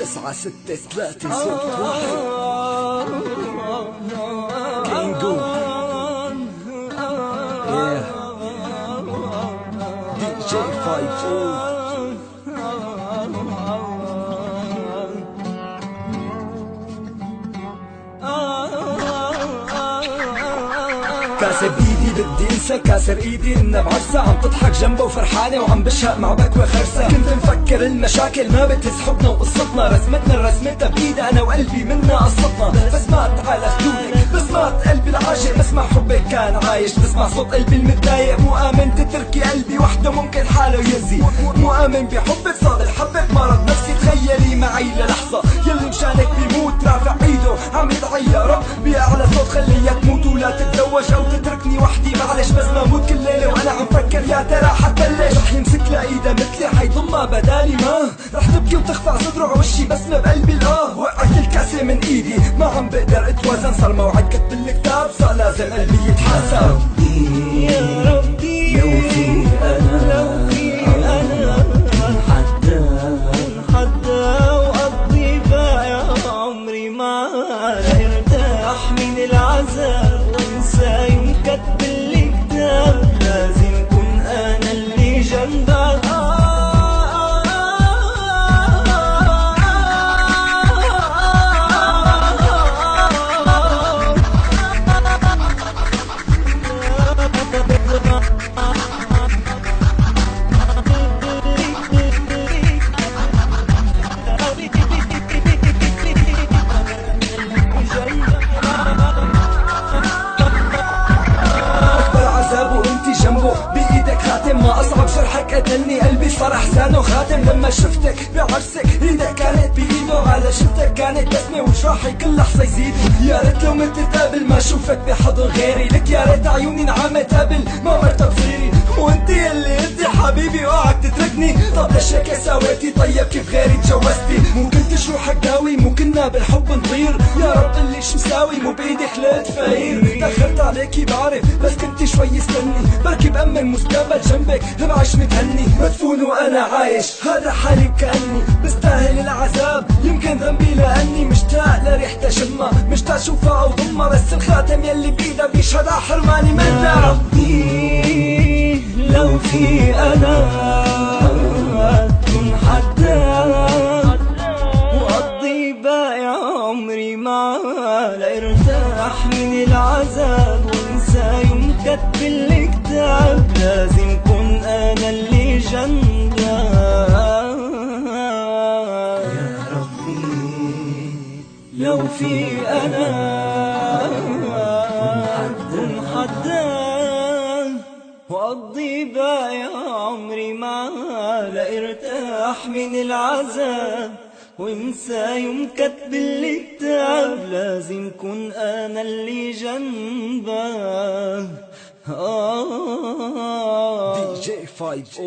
963 صوت واحد كينجو دي جي 5 كاسر ايدي بدي انسى كاسر ايدي انها بعرسة عم تضحك جنبه وفرحانة وعم بشهق مع بكوة خرسة. كنت مفكر المشاكل ما بتهز حبنا وقصتنا، رسمتها بايدها انا وقلبي منا قصتنا. بسمعت على خدودك، بسمعت قلبي العاشق، بسمع حبك كان عايش، بسمع صوت قلبي المتضايق. مو امن تتركي قلبي وحده ممكن حاله يهزي، مو امن بحبك صار الحبك مرض نفسي. تخيلي معي للحظة يلي مشانك بيموت رافع ايده عم يدعي يا رب بأعلى صوت خليها تموت ولا تتزوج او تتركني وحدي. معلش بس ما موت كل ليلة وانا عم فكر يا ترى حتبلش. رح يمسك لايدها مثلي حيضمها بدالي، ما رح تبكي وتخفع صدره عوشي بسمة بقلبي الاه. وقعت الكاسة من ايدي ما عم بقدر اتوازن، صار موعد كتب الكتاب صار لازم قلبي يتحاسب. يا ربي لو في انا حتى واقضي باقي عمري معاك، ارتاح من العذاب وانسى يوم كتب الكتاب. لازم كون انا اللي جنبك ما أصعب شرحك قتلني قلبي صار أحزانه خاتم. لما شفتك بعرسك ايدك كانت بإيده، على شفتك كانت بسمة وجراحي كل لحظة يزيدوا. يا ريت لو مت تقابل ما شوفك بحضن غيري، لك يا ريت عيوني انعمت قبل ما مرت بصيري. وانت يلي انت حبيبي اوعك تتركني، طب ليش هيك سويتي؟ طيب كيف غيري تجوزتي؟ مو كنتش روحك داوي، مو كنا بالحب نطير. يا رب اللي شو مساوي مو بايدي خلقت فقير. تأخرت عليكي بعرف بس كنت شوي استني، بركي بأمن مستقبل جنبك بعيش متهني. مدفون وانا عايش هذا حالي وكأني بستاهل العذاب، يمكن ذنبي لاني مشتاق لريحتها شمها، مشتاق اشوفها او ضمها. بس الخاتم يلي بايدها بيشهد على حرماني منها. ربي لو في انا كن حداد واقضي باقي عمري معاه، لارتاح من العذاب وانسى يوم كتب الكتاب. لازم كون انا اللي جنبك يا ربي لو في انا كن حداد واقضي باقي عمري معاه، لارتاح من العذاب وانسى يوم كتب الكتاب. لازم كون انا اللي جنبك. دي جي 5